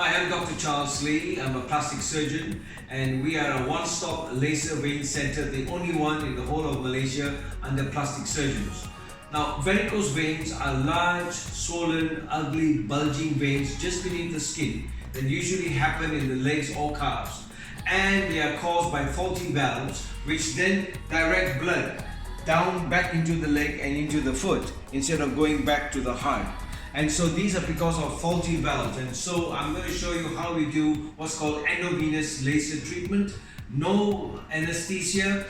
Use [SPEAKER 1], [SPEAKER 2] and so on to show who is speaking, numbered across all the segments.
[SPEAKER 1] Hi, I'm Dr. Charles Lee. I'm a plastic surgeon and we are a one-stop laser vein center, the only one in the whole of Malaysia under plastic surgeons. Now, varicose veins are large, swollen, ugly, bulging veins just beneath the skin that usually happen in the legs or calves. And they are caused by faulty valves which then direct blood down back into the leg and into the foot instead of going back to the heart. And so these are because of faulty valves. And so I'm going to show you how we do what's called endovenous laser treatment. No anesthesia,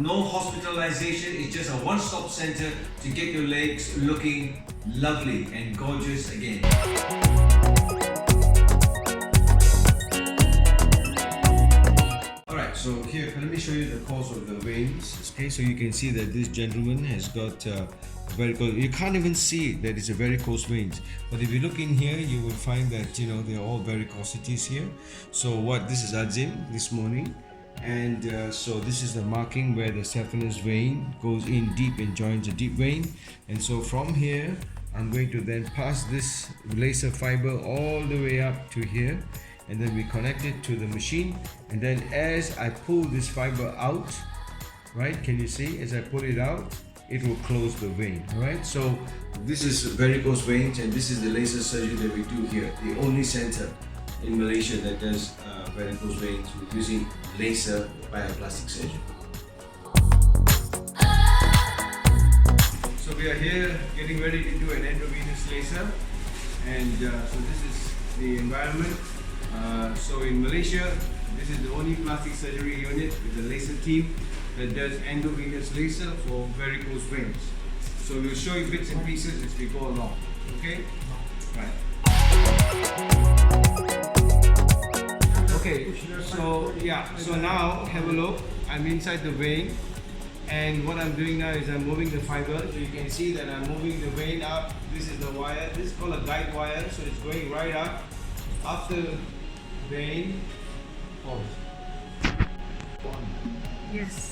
[SPEAKER 1] no hospitalization. It's just a one-stop center to get your legs looking lovely and gorgeous again. Alright, so here, let me show you the cause of the veins. Okay, so you can see that this gentleman has got varicose. You can't even see that it's a varicose veins, but if you look in here you will find that they're all varicosities here. So this is Adzim this morning, and so this is the marking where the saphenous vein goes in deep and joins a deep vein. And so from here I'm going to then pass this laser fiber all the way up to here, and then we connect it to the machine. And then as I pull this fiber out, right, can you see, as I pull it out, it will close the vein. Alright, so this is varicose veins, and this is the laser surgery that we do here, the only center in Malaysia that does varicose veins using laser by a plastic surgeon. So we are here getting ready to do an endovenous laser, and so this is the environment. So in Malaysia, this is the only plastic surgery unit with the laser team that does endovenous laser for varicose veins. So we'll show you bits and pieces as we go along. Okay? Right. Okay, so now have a look. I'm inside the vein, and what I'm doing now is I'm moving the fiber. So you can see that I'm moving the vein up. This is the wire. This is called a guide wire. So it's going right up after the vein.
[SPEAKER 2] Yes.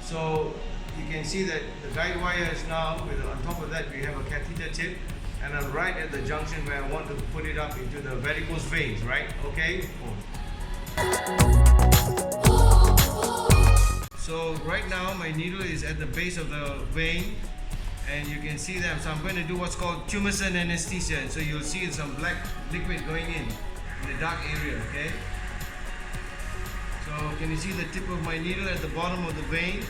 [SPEAKER 1] So you can see that the guide wire is now, on top of that we have a catheter tip, and I'm right at the junction where I want to put it up into the varicose veins, right? Okay? So right now my needle is at the base of the vein, and you can see that. So I'm going to do what's called TUMESCENT anesthesia, and so you'll see some black liquid going in the dark area, okay? So can you see the tip of my needle at the bottom of the vein?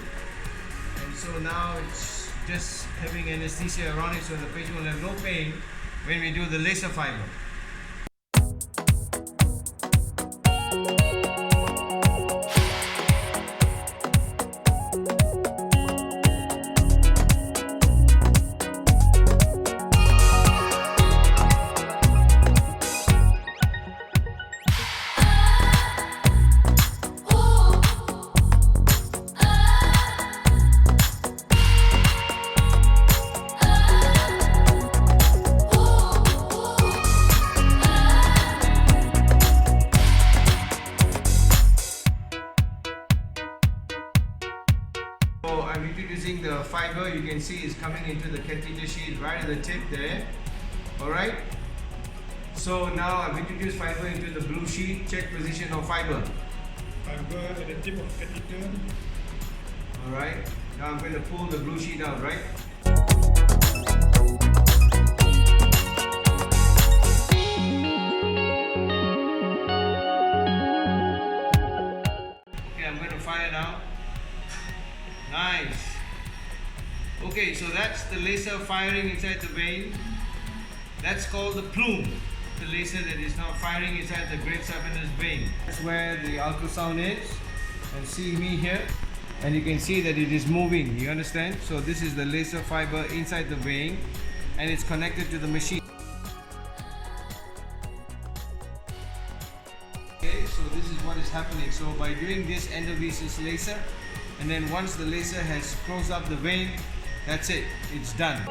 [SPEAKER 1] And so now it's just having anesthesia around it, so the patient will have no pain when we do the laser fiber. So I'm introducing the fiber. You can see it's coming into the catheter sheath right at the tip there. Alright. So now I've introduced fiber into the blue sheet. Check position of fiber.
[SPEAKER 3] Fiber at the tip of catheter.
[SPEAKER 1] Alright. Now I'm going to pull the blue sheet out, right? Okay, I'm going to fire now. Nice. Okay, so that's the laser firing inside the vein. That's called the plume, the laser that is now firing inside the great saphenous vein. That's where the ultrasound is. And see me here, and you can see that it is moving. You understand? So this is the laser fiber inside the vein, and it's connected to the machine. Okay, so this is what is happening. So by doing this endovenous laser, and then once the laser has closed up the vein, that's it, it's done.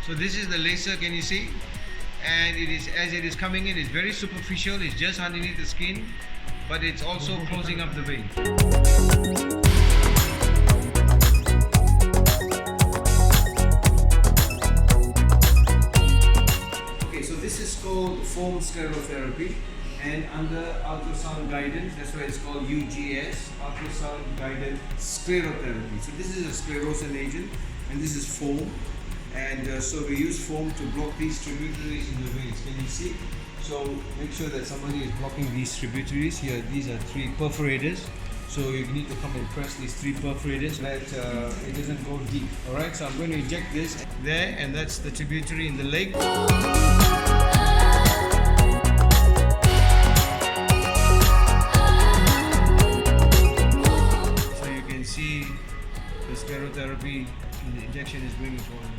[SPEAKER 1] So this is the laser, can you see? and it is, as it is coming in, it's very superficial, it's just underneath the skin, but it's also closing up the vein. Okay, so this is called foam sclerotherapy, and under ultrasound guidance, that's why it's called UGS, ultrasound guided sclerotherapy. So this is a sclerosing agent, and this is foam, and so we use foam to block these tributaries in the veins. Can you see? So make sure that somebody is blocking these tributaries. Here, these are 3 perforators. So you need to come and press these 3 perforators that it doesn't go deep. All right. So I'm going to inject this there, and that's the tributary in the leg. So you can see the sclerotherapy, the injection is bringing forward.